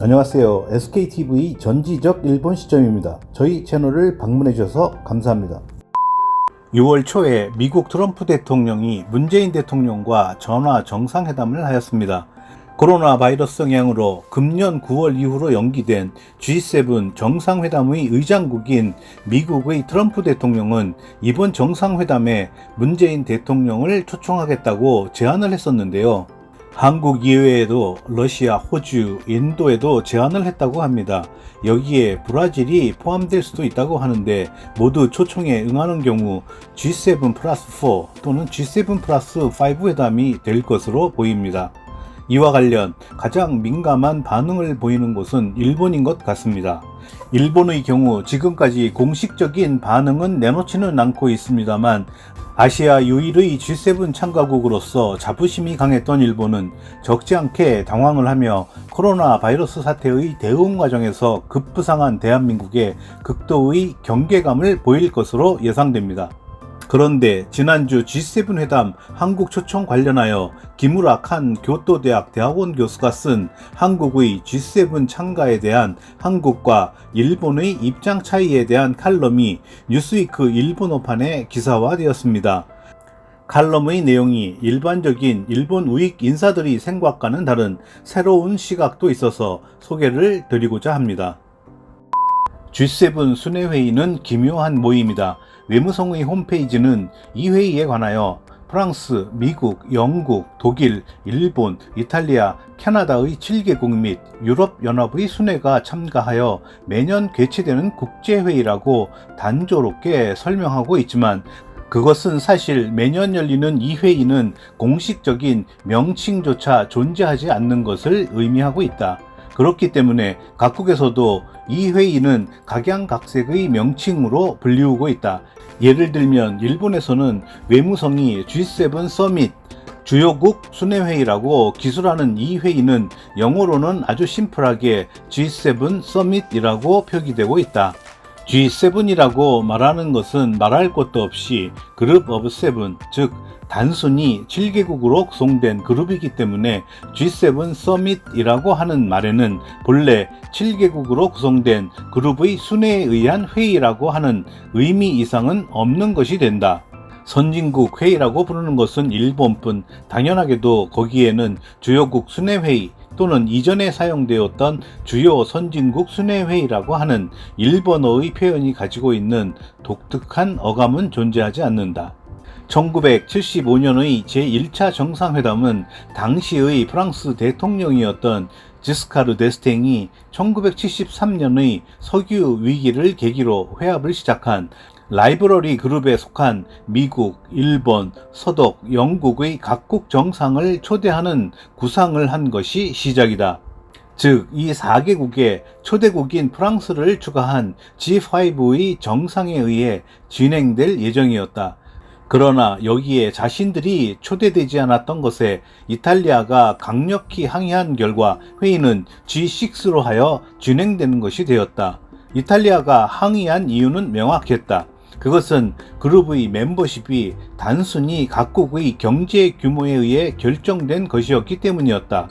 안녕하세요. SKTV 전지적 일본 시점입니다. 저희 채널을 방문해 주셔서 감사합니다. 6월 초에 미국 트럼프 대통령이 문재인 대통령과 전화 정상회담을 하였습니다. 코로나 바이러스 영향으로 금년 9월 이후로 연기된 G7 정상회담의 의장국인 미국의 트럼프 대통령은 이번 정상회담에 문재인 대통령을 초청하겠다고 제안을 했었는데요. 한국 이외에도 러시아, 호주, 인도에도 제안을 했다고 합니다. 여기에 브라질이 포함될 수도 있다고 하는데 모두 초청에 응하는 경우 G7 플러스 4 또는 G7 플러스 5 회담이 될 것으로 보입니다. 이와 관련 가장 민감한 반응을 보이는 곳은 일본인 것 같습니다. 일본의 경우 지금까지 공식적인 반응은 내놓지는 않고 있습니다만 아시아 유일의 G7 참가국으로서 자부심이 강했던 일본은 적지 않게 당황을 하며 코로나 바이러스 사태의 대응 과정에서 급부상한 대한민국에 극도의 경계감을 보일 것으로 예상됩니다. 그런데 지난주 G7 회담 한국 초청 관련하여 김우라 칸 교토대학 대학원 교수가 쓴 한국의 G7 참가에 대한 한국과 일본의 입장 차이에 대한 칼럼이 뉴스위크 일본어판에 기사화되었습니다. 칼럼의 내용이 일반적인 일본 우익 인사들의 생각과는 다른 새로운 시각도 있어서 소개를 드리고자 합니다. G7 순회회의는 기묘한 모임이다. 외무성의 홈페이지는 이 회의에 관하여 프랑스, 미국, 영국, 독일, 일본, 이탈리아, 캐나다의 7개국 및 유럽연합의 순회가 참가하여 매년 개최되는 국제회의라고 단조롭게 설명하고 있지만 그것은 사실 매년 열리는 이 회의는 공식적인 명칭조차 존재하지 않는 것을 의미하고 있다. 그렇기 때문에 각국에서도 이 회의는 각양각색의 명칭으로 불리우고 있다. 예를 들면 일본에서는 외무성이 G7 서밋 주요국 순회회의라고 기술하는 이 회의는 영어로는 아주 심플하게 G7 서밋이라고 표기되고 있다. G7이라고 말하는 것은 말할 것도 없이 그룹 오브 세븐, 즉 단순히 7개국으로 구성된 그룹이기 때문에 G7 서밋이라고 하는 말에는 본래 7개국으로 구성된 그룹의 순회에 의한 회의라고 하는 의미 이상은 없는 것이 된다. 선진국 회의라고 부르는 것은 일본뿐 당연하게도 거기에는 주요국 순회회의 또는 이전에 사용되었던 주요 선진국 순회회의라고 하는 일본어의 표현이 가지고 있는 독특한 어감은 존재하지 않는다. 1975년의 제1차 정상회담은 당시의 프랑스 대통령이었던 지스카르 데스탱이 1973년의 석유 위기를 계기로 회합을 시작한 라이브러리 그룹에 속한 미국, 일본, 서독, 영국의 각국 정상을 초대하는 구상을 한 것이 시작이다. 즉, 이 4개국에 초대국인 프랑스를 추가한 G5의 정상에 의해 진행될 예정이었다. 그러나 여기에 자신들이 초대되지 않았던 것에 이탈리아가 강력히 항의한 결과 회의는 G6로 하여 진행되는 것이 되었다. 이탈리아가 항의한 이유는 명확했다. 그것은 그룹의 멤버십이 단순히 각국의 경제 규모에 의해 결정된 것이었기 때문이었다.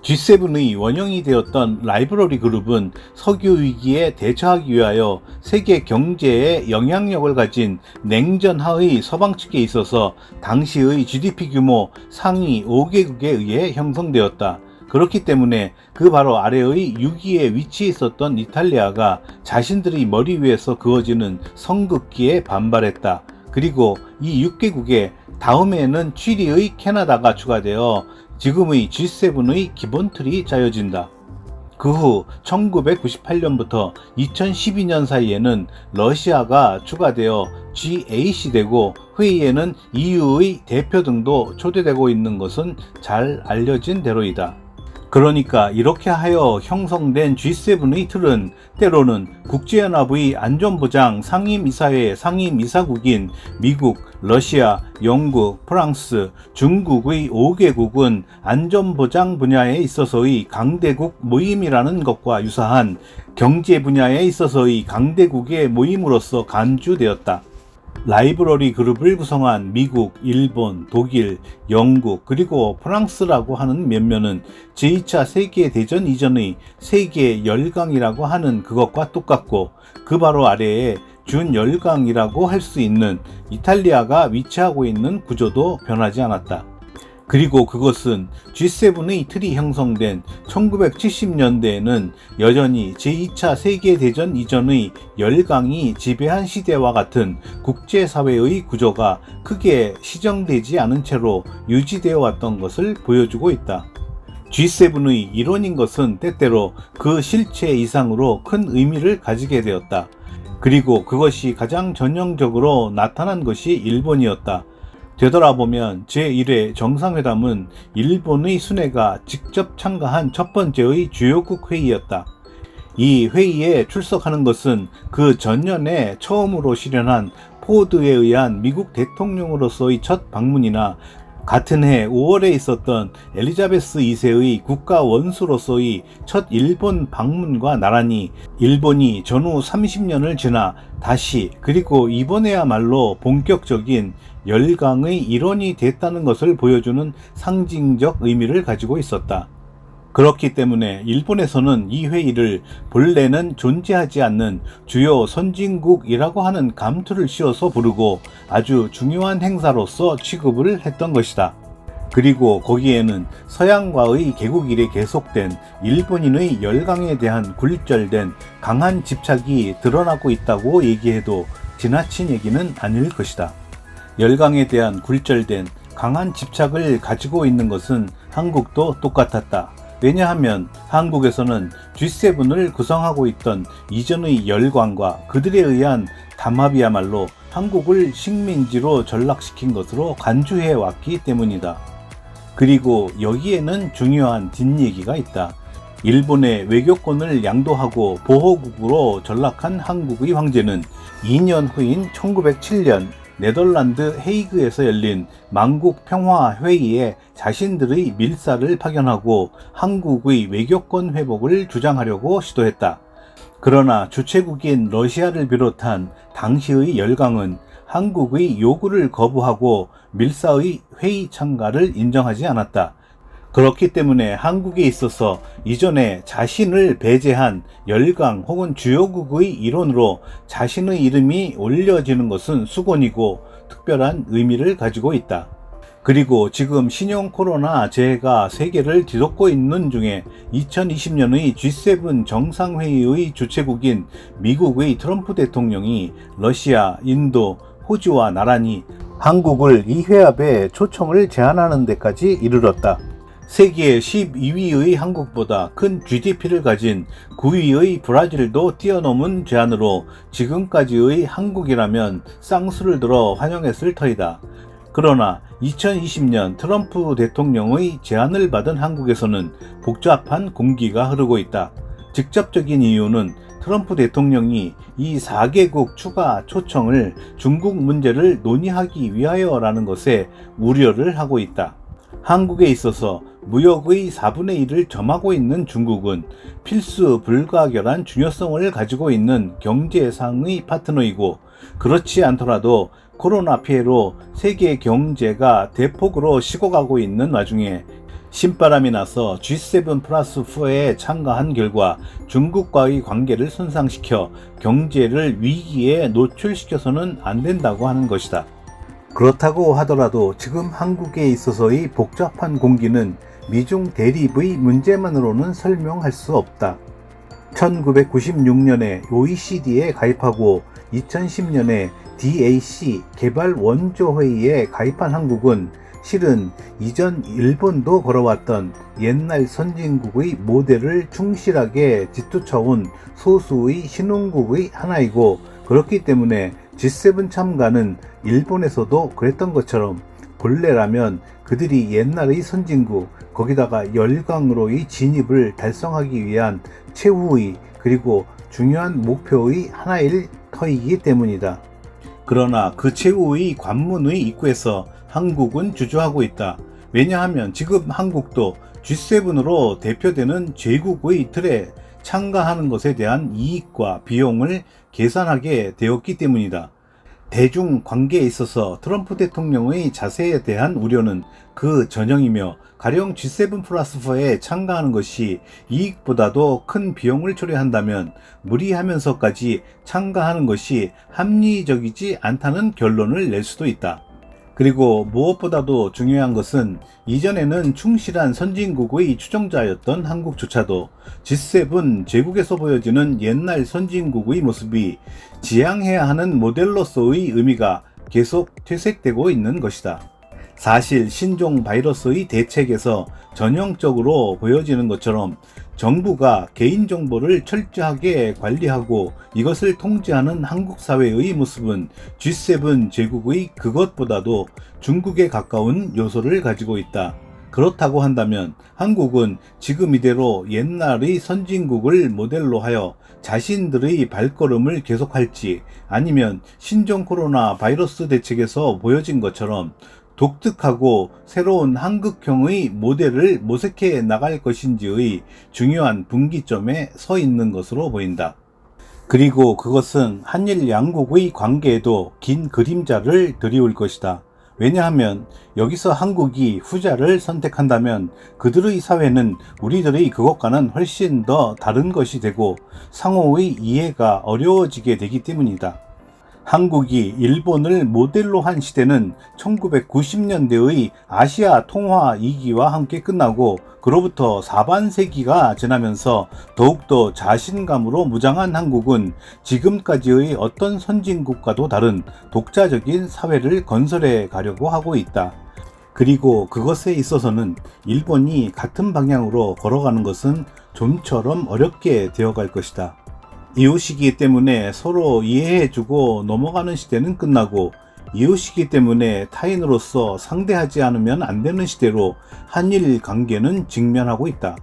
G7의 원형이 되었던 라이브러리 그룹은 석유 위기에 대처하기 위하여 세계 경제에 영향력을 가진 냉전 하의 서방 측에 있어서 당시의 GDP 규모 상위 5개국에 의해 형성되었다. 그렇기 때문에 그 바로 아래의 6위에 위치해 있었던 이탈리아가 자신들의 머리 위에서 그어지는 성급기에 반발했다. 그리고 이 6개국에 다음에는 7위의 캐나다가 추가되어 지금의 G7의 기본 틀이 짜여진다. 그 후 1998년부터 2012년 사이에는 러시아가 추가되어 G8이 되고 회의에는 EU의 대표 등도 초대되고 있는 것은 잘 알려진 대로이다. 그러니까 이렇게 하여 형성된 G7의 틀은 때로는 국제연합의 안전보장 상임이사회 상임이사국인 미국, 러시아, 영국, 프랑스, 중국의 5개국은 안전보장 분야에 있어서의 강대국 모임이라는 것과 유사한 경제 분야에 있어서의 강대국의 모임으로서 간주되었다. 라이브러리 그룹을 구성한 미국, 일본, 독일, 영국 그리고 프랑스라고 하는 면면은 제2차 세계대전 이전의 세계 열강이라고 하는 그것과 똑같고, 그 바로 아래에 준열강이라고 할 수 있는 이탈리아가 위치하고 있는 구조도 변하지 않았다. 그리고 그것은 G7의 틀이 형성된 1970년대에는 여전히 제2차 세계대전 이전의 열강이 지배한 시대와 같은 국제사회의 구조가 크게 시정되지 않은 채로 유지되어 왔던 것을 보여주고 있다. G7의 일원인 것은 때때로 그 실체 이상으로 큰 의미를 가지게 되었다. 그리고 그것이 가장 전형적으로 나타난 것이 일본이었다. 되돌아보면 제1회 정상회담은 일본의 순회가 직접 참가한 첫 번째의 주요국 회의였다. 이 회의에 출석하는 것은 그 전년에 처음으로 실현한 포드에 의한 미국 대통령으로서의 첫 방문이나 같은 해 5월에 있었던 엘리자베스 2세의 국가 원수로서의 첫 일본 방문과 나란히 일본이 전후 30년을 지나 다시 그리고 이번에야말로 본격적인 열강의 일원이 됐다는 것을 보여주는 상징적 의미를 가지고 있었다. 그렇기 때문에 일본에서는 이 회의를 본래는 존재하지 않는 주요 선진국이라고 하는 감투를 씌워서 부르고 아주 중요한 행사로서 취급을 했던 것이다. 그리고 거기에는 서양과의 개국 이래 계속된 일본인의 열강에 대한 굴절된 강한 집착이 드러나고 있다고 얘기해도 지나친 얘기는 아닐 것이다. 열강에 대한 굴절된 강한 집착을 가지고 있는 것은 한국도 똑같았다. 왜냐하면 한국에서는 G7을 구성하고 있던 이전의 열강과 그들에 의한 담합이야말로 한국을 식민지로 전락시킨 것으로 간주해 왔기 때문이다. 그리고 여기에는 중요한 뒷얘기가 있다. 일본의 외교권을 양도하고 보호국으로 전락한 한국의 황제는 2년 후인 1907년 네덜란드 헤이그에서 열린 만국 평화 회의에 자신들의 밀사를 파견하고 한국의 외교권 회복을 주장하려고 시도했다. 그러나 주최국인 러시아를 비롯한 당시의 열강은 한국의 요구를 거부하고 밀사의 회의 참가를 인정하지 않았다. 그렇기 때문에 한국에 있어서 이전에 자신을 배제한 열강 혹은 주요국의 일원으로 자신의 이름이 올려지는 것은 수곤이고 특별한 의미를 가지고 있다. 그리고 지금 신형 코로나 재해가 세계를 뒤덮고 있는 중에 2020년의 G7 정상회의의 주최국인 미국의 트럼프 대통령이 러시아, 인도, 호주와 나란히 한국을 이 회합에 초청을 제안하는 데까지 이르렀다. 세계 12위의 한국보다 큰 GDP를 가진 9위의 브라질도 뛰어넘은 제안으로 지금까지의 한국이라면 쌍수를 들어 환영했을 터이다. 그러나 2020년 트럼프 대통령의 제안을 받은 한국에서는 복잡한 공기가 흐르고 있다. 직접적인 이유는 트럼프 대통령이 이 4개국 추가 초청을 중국 문제를 논의하기 위하여라는 것에 우려를 하고 있다. 한국에 있어서 무역의 4분의 1을 점하고 있는 중국은 필수 불가결한 중요성을 가지고 있는 경제상의 파트너이고, 그렇지 않더라도 코로나 피해로 세계 경제가 대폭으로 식어가고 있는 와중에 신바람이 나서 G7 플러스 4에 참가한 결과 중국과의 관계를 손상시켜 경제를 위기에 노출시켜서는 안 된다고 하는 것이다. 그렇다고 하더라도 지금 한국에 있어서의 복잡한 공기는 미중 대립의 문제만으로는 설명할 수 없다. 1996년에 OECD에 가입하고 2010년에 DAC 개발 원조 회의에 가입한 한국은 실은 이전 일본도 걸어왔던 옛날 선진국의 모델을 충실하게 뒤쫓아온 소수의 신흥국의 하나이고, 그렇기 때문에 G7 참가는 일본에서도 그랬던 것처럼 본래라면 그들이 옛날의 선진국, 거기다가 열강으로의 진입을 달성하기 위한 최후의 그리고 중요한 목표의 하나일 터이기 때문이다. 그러나 그 최후의 관문의 입구에서 한국은 주저하고 있다. 왜냐하면 지금 한국도 G7으로 대표되는 제국의 틀에 참가하는 것에 대한 이익과 비용을 계산하게 되었기 때문이다. 대중 관계에 있어서 트럼프 대통령의 자세에 대한 우려는 그 전형이며, 가령 G7 플러스 4에 참가하는 것이 이익보다도 큰 비용을 초래한다면 무리하면서까지 참가하는 것이 합리적이지 않다는 결론을 낼 수도 있다. 그리고 무엇보다도 중요한 것은 이전에는 충실한 선진국의 추종자였던 한국조차도 G7 제국에서 보여지는 옛날 선진국의 모습이 지향해야 하는 모델로서의 의미가 계속 퇴색되고 있는 것이다. 사실 신종 바이러스의 대책에서 전형적으로 보여지는 것처럼 정부가 개인정보를 철저하게 관리하고 이것을 통제하는 한국 사회의 모습은 G7 제국의 그것보다도 중국에 가까운 요소를 가지고 있다. 그렇다고 한다면 한국은 지금 이대로 옛날의 선진국을 모델로 하여 자신들의 발걸음을 계속할지, 아니면 신종 코로나 바이러스 대책에서 보여진 것처럼 독특하고 새로운 한국형의 모델을 모색해 나갈 것인지의 중요한 분기점에 서 있는 것으로 보인다. 그리고 그것은 한일 양국의 관계에도 긴 그림자를 드리울 것이다. 왜냐하면 여기서 한국이 후자를 선택한다면 그들의 사회는 우리들의 그것과는 훨씬 더 다른 것이 되고 상호의 이해가 어려워지게 되기 때문이다. 한국이 일본을 모델로 한 시대는 1990년대의 아시아 통화 위기와 함께 끝나고 그로부터 4반세기가 지나면서 더욱더 자신감으로 무장한 한국은 지금까지의 어떤 선진국과도 다른 독자적인 사회를 건설해 가려고 하고 있다. 그리고 그것에 있어서는 일본이 같은 방향으로 걸어가는 것은 좀처럼 어렵게 되어갈 것이다. 이웃이기 때문에 서로 이해해주고 넘어가는 시대는 끝나고, 이웃이기 때문에 타인으로서 상대하지 않으면 안 되는 시대로 한일 관계는 직면하고 있다.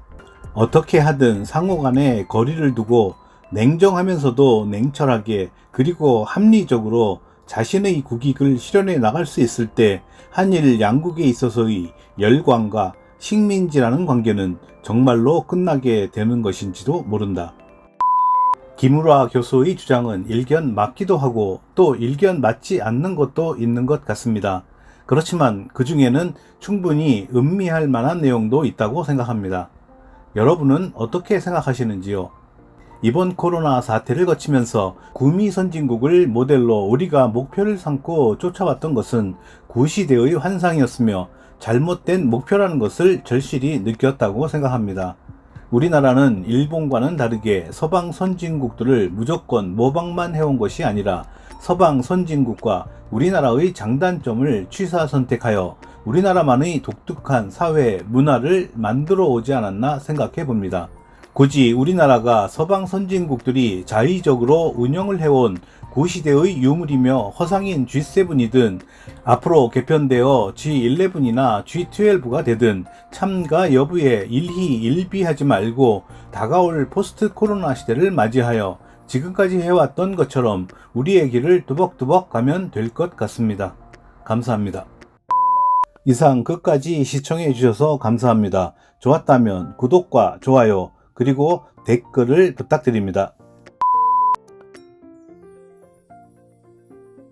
어떻게 하든 상호 간에 거리를 두고 냉정하면서도 냉철하게, 그리고 합리적으로 자신의 국익을 실현해 나갈 수 있을 때 한일 양국에 있어서의 열광과 식민지라는 관계는 정말로 끝나게 되는 것인지도 모른다. 김우라 교수의 주장은 일견 맞기도 하고 또 일견 맞지 않는 것도 있는 것 같습니다. 그렇지만 그 중에는 충분히 음미할 만한 내용도 있다고 생각합니다. 여러분은 어떻게 생각하시는지요? 이번 코로나 사태를 거치면서 구미 선진국을 모델로 우리가 목표를 삼고 쫓아왔던 것은 구시대의 환상이었으며 잘못된 목표라는 것을 절실히 느꼈다고 생각합니다. 우리나라는 일본과는 다르게 서방 선진국들을 무조건 모방만 해온 것이 아니라 서방 선진국과 우리나라의 장단점을 취사 선택하여 우리나라만의 독특한 사회, 문화를 만들어 오지 않았나 생각해 봅니다. 굳이 우리나라가 서방 선진국들이 자의적으로 운영을 해온 구시대의 유물이며 허상인 G7이든 앞으로 개편되어 G11이나 G12가 되든 참가 여부에 일희일비하지 말고 다가올 포스트 코로나 시대를 맞이하여 지금까지 해왔던 것처럼 우리의 길을 뚜벅뚜벅 가면 될 것 같습니다. 감사합니다. 이상 끝까지 시청해 주셔서 감사합니다. 좋았다면 구독과 좋아요 그리고 댓글을 부탁드립니다.